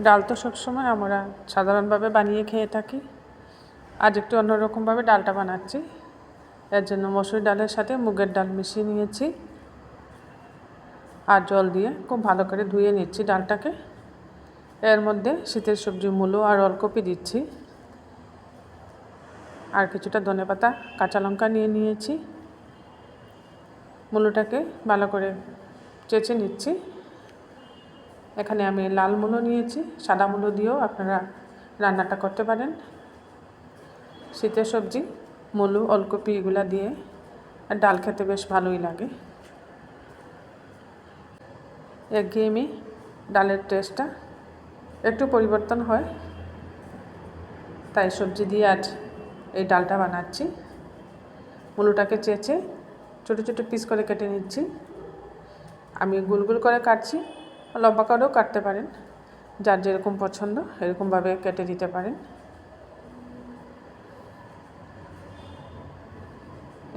ডাল তো সবসময় আমরা সাধারণভাবে বানিয়ে খেয়ে থাকি। আজ একটু অন্যরকমভাবে ডালটা বানাচ্ছি। এর জন্য মসুর ডালের সাথে মুগের ডাল মিশিয়ে নিয়েছি আর জল দিয়ে খুব ভালো করে ধুয়ে নিচ্ছি ডালটাকে। এর মধ্যে শীতের সবজি মূলো আর ওলকপি দিচ্ছি, আর কিছুটা ধনেপাতা কাঁচা লঙ্কা নিয়ে নিয়েছি। মূলোটাকে ভালো করে চেঁচে নিচ্ছি। এখানে আমি লাল মূলো নিয়েছি, সাদা মূলো দিয়েও আপনারা রান্নাটা করতে পারেন। শীতের সবজি মূলো ওলকপি এগুলা দিয়ে আর ডাল খেতে বেশ ভালোই লাগে। একঘেয়েমি ডালের টেস্টটা একটু পরিবর্তন হয়, তাই সবজি দিয়ে আজ এই ডালটা বানাচ্ছি। মূলোটাকে চেঁচে ছোটো ছোটো পিস করে কেটে নিচ্ছি। আমি গোল গোল করে কাটছি, লম্বা করেও কাটতে পারেন, যার যেরকম পছন্দ এরকমভাবে কেটে দিতে পারেন।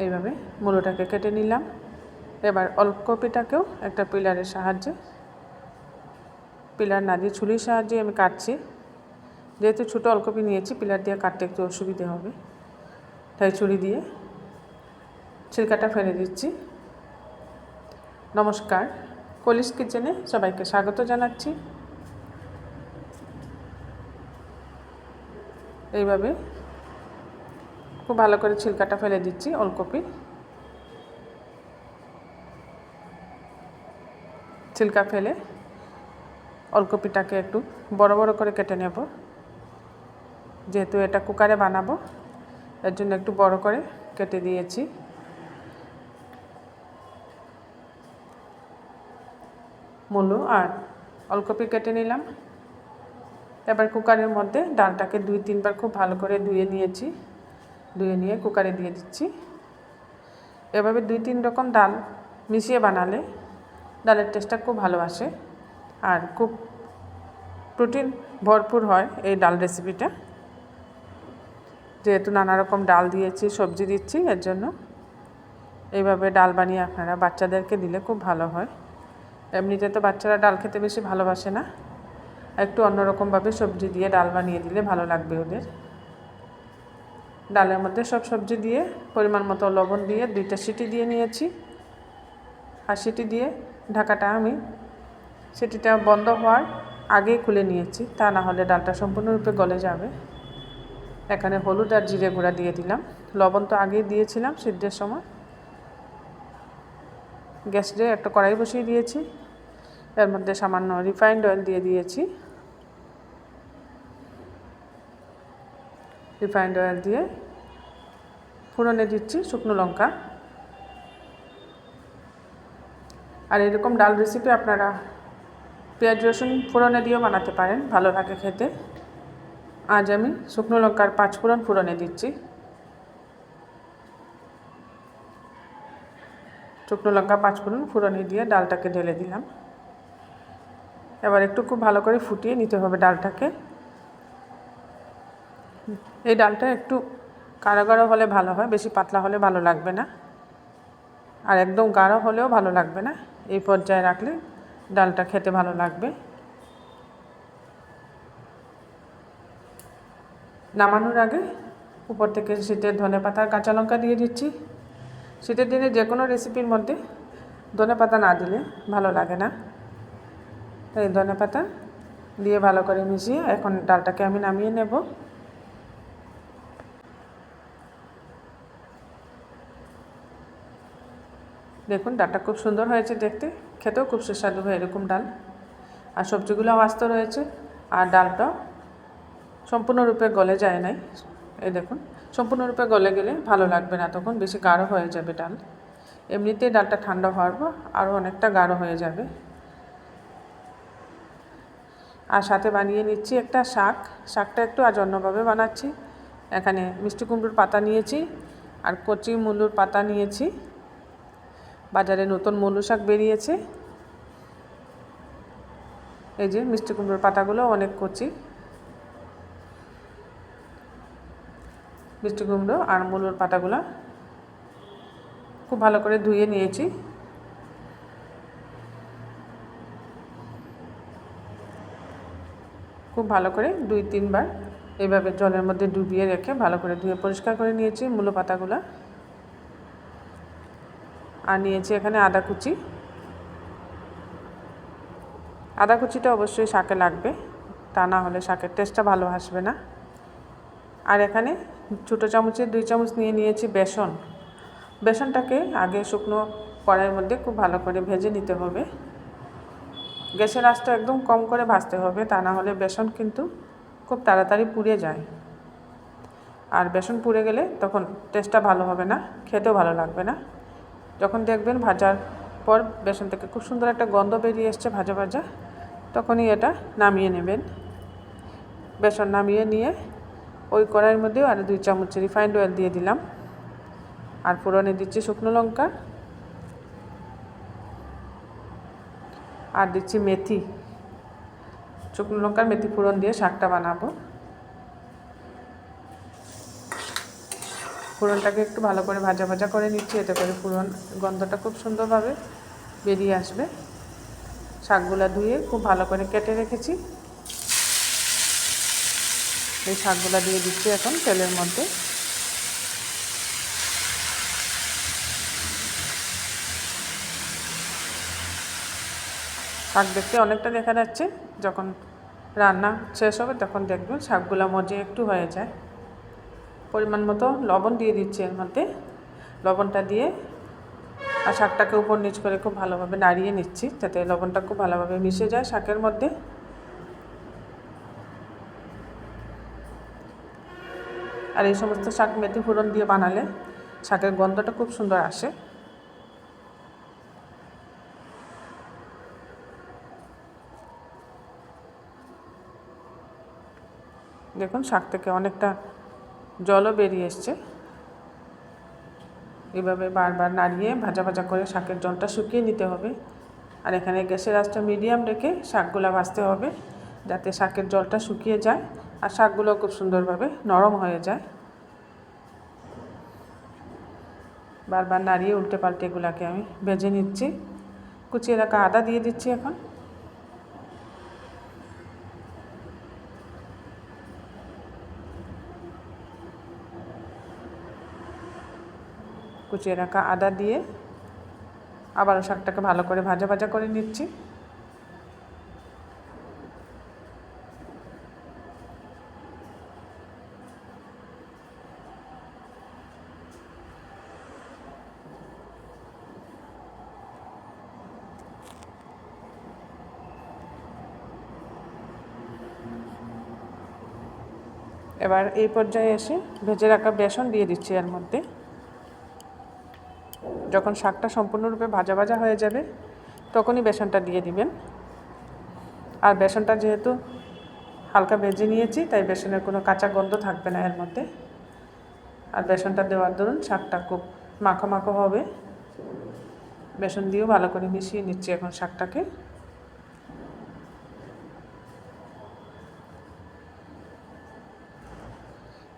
এইভাবে মূলোটাকে কেটে নিলাম। এবার ওলকপিটাকেও একটা পিলারের সাহায্যে, পিলার না দিয়ে ছুরির সাহায্যে আমি কাটছি। যেহেতু ছোটো ওলকপি নিয়েছি, পিলার দিয়ে কাটতে একটু অসুবিধে হবে, তাই ছুরি দিয়ে ছিলকাটা ফেলে দিচ্ছি। নমস্কার, কলিস কিচেনে সবাইকে স্বাগত জানাচ্ছি। এইভাবে খুব ভালো করে ছিলকাটা ফেলে দিচ্ছি ওলকপি। ছিলকা ফেলে ওলকপিটাকে একটু বড় বড় করে কেটে নেব। যেহেতু এটা কুকারে বানাবো, এর জন্য একটু বড় করে কেটে দিয়েছি। মূলো আর ওলকপি কেটে নিলাম। এবার কুকারের মধ্যে ডালটাকে 2-3 বার খুব ভালো করে ধুয়ে নিয়েছি। ধুয়ে নিয়ে কুকারে দিয়ে দিচ্ছি। এভাবে 2-3 রকম ডাল মিশিয়ে বানালে ডালের টেস্টটা খুব ভালো আসে আর খুব প্রোটিন ভরপুর হয় এই ডাল রেসিপিটা। যেহেতু নানা রকম ডাল দিয়েছি, সবজি দিচ্ছি, এর জন্য এইভাবে ডাল বানিয়ে আপনারা বাচ্চাদেরকে দিলে খুব ভালো হয়। এমনিতে তো বাচ্চারা ডাল খেতে বেশি ভালোবাসে না, একটু অন্যরকমভাবে সবজি দিয়ে ডাল বানিয়ে দিলে ভালো লাগবে ওদের। ডালের মধ্যে সব সবজি দিয়ে পরিমাণ মতো লবণ দিয়ে 2টা সিটি দিয়ে নিয়েছি। আর সিটি দিয়ে ঢাকাটা আমি সিটিটা বন্ধ হওয়ার আগেই খুলে নিয়েছি, তা না হলে ডালটা সম্পূর্ণরূপে গলে যাবে। এখানে হলুদ আর জিরে গুঁড়া দিয়ে দিলাম। লবণ তো আগেই দিয়েছিলাম সিদ্ধের সময়। গ্যাসে একটা কড়াই বসিয়ে দিয়েছি, এর মধ্যে সামান্য রিফাইন্ড অয়েল দিয়ে দিয়েছি। রিফাইন্ড অয়েল দিয়ে ফোড়নে দিচ্ছি শুকনো লঙ্কা। আর এরকম ডাল রেসিপি আপনারা পেঁয়াজ রসুন ফোড়নে দিয়েও বানাতে পারেন, ভালো লাগে খেতে। আজ আমি শুকনো লঙ্কার 5 ফোড়ন ফোড়নে দিচ্ছি। শুকনো লঙ্কা 5 ফোড়ন ফোড়নে দিয়ে ডালটাকে ঢেলে দিলাম। এবার একটু খুব ভালো করে ফুটিয়ে নিতে হবে ডালটাকে। এই ডালটা একটু গাঢ় গাঢ় হলে ভালো হয়, বেশি পাতলা হলে ভালো লাগবে না, আর একদম গাঢ় হলেও ভালো লাগবে না। এই পর্যায়ে রাখলে ডালটা খেতে ভালো লাগবে। নামানোর আগে উপর থেকে শীতের ধনেপাতা আর কাঁচা লঙ্কা দিয়ে দিচ্ছি। শীতের দিনে যে কোনো রেসিপির মধ্যে ধনেপাতা না দিলে ভালো লাগে না, তাই ধনেপাতা দিয়ে ভালো করে মিশিয়ে এখন ডালটাকে আমি নামিয়ে নেব। দেখুন ডালটা খুব সুন্দর হয়েছে দেখতে, খেতেও খুব সুস্বাদু হয় এরকম ডাল। আর সবজিগুলোও আস্ত রয়েছে, আর ডালটাও সম্পূর্ণরূপে গলে যায় নাই। এই দেখুন, সম্পূর্ণরূপে গলে গেলে ভালো লাগবে না, তখন বেশি গাঢ় হয়ে যাবে ডাল। এমনিতেই ডালটা ঠান্ডা হওয়ার পর আরও অনেকটা গাঢ় হয়ে যাবে। আর সাথে বানিয়ে নিচ্ছি একটা শাক। শাকটা একটু আজ অন্যভাবে বানাচ্ছি। এখানে মিষ্টি কুমড়োর পাতা নিয়েছি আর কচি মূলোর পাতা নিয়েছি। বাজারে নতুন মূলো শাক বেরিয়েছে। এই যে মিষ্টি কুমড়োর পাতাগুলো অনেক কচি। মিষ্টি কুমড়ো আর মূলোর পাতাগুলো খুব ভালো করে ধুয়ে নিয়েছি। খুব ভালো করে 2-3 বার এইভাবে জলের মধ্যে ডুবিয়ে রেখে ভালো করে ধুয়ে পরিষ্কার করে নিয়েছি মূলো পাতাগুলো। আর নিয়েছি এখানে আদা কুচি। আদা কুচিটা অবশ্যই শাকে লাগবে, তা না হলে শাকের টেস্টটা ভালো আসবে না। আর এখানে ছোটো চামচে 2 চামচ নিয়েছি বেসন। বেসনটাকে আগে শুকনো কড়াইয়ের মধ্যে খুব ভালো করে ভেজে নিতে হবে। গ্যাসের আঁচটা একদম কম করে ভাজতে হবে, তা না হলে বেসন কিন্তু খুব তাড়াতাড়ি পুড়ে যায়। আর বেসন পুড়ে গেলে তখন টেস্টটা ভালো হবে না, খেতেও ভালো লাগবে না। যখন দেখবেন ভাজার পর বেসন থেকে খুব সুন্দর একটা গন্ধ বেরিয়ে এসছে ভাজা ভাজা, তখনই এটা নামিয়ে নেবেন। বেসন নামিয়ে নিয়ে ওই কড়াইয়ের মধ্যেও আর 2 চামচ রিফাইন্ড অয়েল দিয়ে দিলাম। আর ফোড়নে দিচ্ছি শুকনো লঙ্কা, আর দিচ্ছি মেথি। শুকনো লঙ্কার মেথি ফোড়ন দিয়ে শাকটা বানাবো। ফোড়নটাকে একটু ভালো করে ভাজা ভাজা করে নিচ্ছি, এতে করে ফোড়ন গন্ধটা খুব সুন্দরভাবে বেরিয়ে আসবে। শাকগুলো ধুয়ে খুব ভালো করে কেটে রেখেছি। এই শাকগুলো দিয়ে দিচ্ছি এখন তেলের মধ্যে। শাক দেখতে অনেকটা দেখা যাচ্ছে, যখন রান্না শেষ হবে তখন দেখবেন শাকগুলো মজে একটু হয়ে যায়। পরিমাণ মতো লবণ দিয়ে দিচ্ছি এর মধ্যে। লবণটা দিয়ে আর শাকটাকে উপর নিচ করে খুব ভালোভাবে নাড়িয়ে নিচ্ছি, যাতে লবণটা খুব ভালোভাবে মিশে যায় শাকের মধ্যে। আর এই সমস্ত শাক মেথি ফোড়ন দিয়ে বানালে শাকের গন্ধটা খুব সুন্দর আসে। দেখুন শাক থেকে অনেকটা জলও বেরিয়ে এসছে। এভাবে বারবার নাড়িয়ে ভাজা ভাজা করে শাকের জলটা শুকিয়ে নিতে হবে। আর এখানে গ্যাসের আঁচটা মিডিয়াম রেখে শাকগুলো ভাজতে হবে, যাতে শাকের জলটা শুকিয়ে যায় আর শাকগুলো খুব সুন্দরভাবে নরম হয়ে যায়। বারবার নাড়িয়ে উল্টে পাল্টে এগুলাকে আমি ভেজে নিচ্ছি। কুচিয়ে রাখা আদা দিয়ে দিচ্ছি এখন। কুচিয়ে রাখা আদা দিয়ে আবারও শাকটাকে ভালো করে ভাজা ভাজা করে নিচ্ছি। এবার এই পর্যায়ে এসে ভেজে রাখা বেসন দিয়ে দিচ্ছি এর মধ্যে। যখন শাকটা সম্পূর্ণরূপে ভাজা ভাজা হয়ে যাবে তখনই বেসনটা দিয়ে দিবেন। আর বেসনটা যেহেতু হালকা ভেজে নিয়েছি, তাই বেসনের কোনো কাঁচা গন্ধ থাকবে না এর মধ্যে। আর বেসনটা দেওয়ার দরুন শাকটা খুব মাখো মাখো হবে। বেসন দিয়েও ভালো করে মিশিয়ে নিচ্ছি এখন শাকটাকে।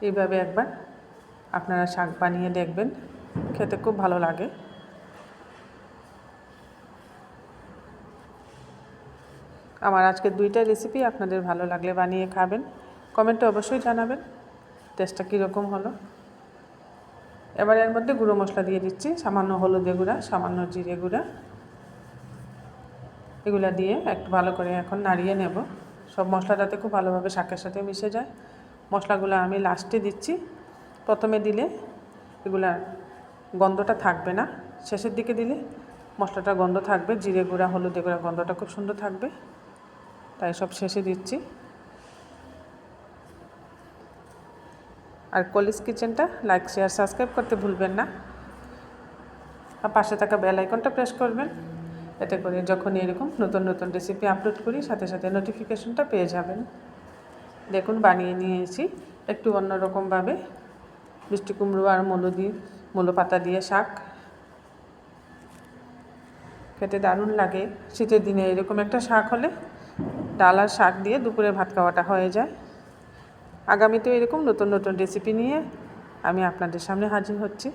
এইভাবে একবার আপনারা শাক বানিয়ে দেখবেন, খেতে খুব ভালো লাগে। আমার আজকে 2টা রেসিপি আপনাদের ভালো লাগলে বানিয়ে খাবেন, কমেন্টে অবশ্যই জানাবেন টেস্টটা কীরকম হলো। এবার এর মধ্যে গুঁড়ো মশলা দিয়ে দিচ্ছি, সামান্য হলুদে গুঁড়া, সামান্য জিরে গুঁড়া। এগুলা দিয়ে একটু ভালো করে এখন নাড়িয়ে নেব। সব মশলাটাতে খুব ভালোভাবে শাকের সাথে মিশে যায়। মশলাগুলো আমি লাস্টে দিচ্ছি, প্রথমে দিলে এগুলার গন্ধটা থাকবে না, শেষের দিকে দিলে মশলাটার গন্ধ থাকবে। জিরে গুঁড়া, হলুদে গুঁড়া গন্ধটা খুব সুন্দর থাকবে, তাই সব শেষে দিচ্ছি। আর কলিজ কিচেনটা লাইক, শেয়ার, সাবস্ক্রাইব করতে ভুলবেন না। আর পাশে থাকা বেল আইকনটা প্রেস করবেন, এতে করে যখন এরকম নতুন নতুন রেসিপি আপলোড করি সাথে সাথে নোটিফিকেশনটা পেয়ে যাবেন। দেখুন বানিয়ে নিয়েছি একটু অন্যরকমভাবে মিষ্টি কুমড়ো আর মূলো পাতা দিয়ে শাক। খেতে দারুণ লাগে। শীতের দিনে এরকম একটা শাক হলে ডাল আর শাক দিয়ে দুপুরে ভাত খাওয়াটা হয়ে যায়। আগামীতেও এরকম নতুন নতুন রেসিপি নিয়ে আমি আপনাদের সামনে হাজির হচ্ছি।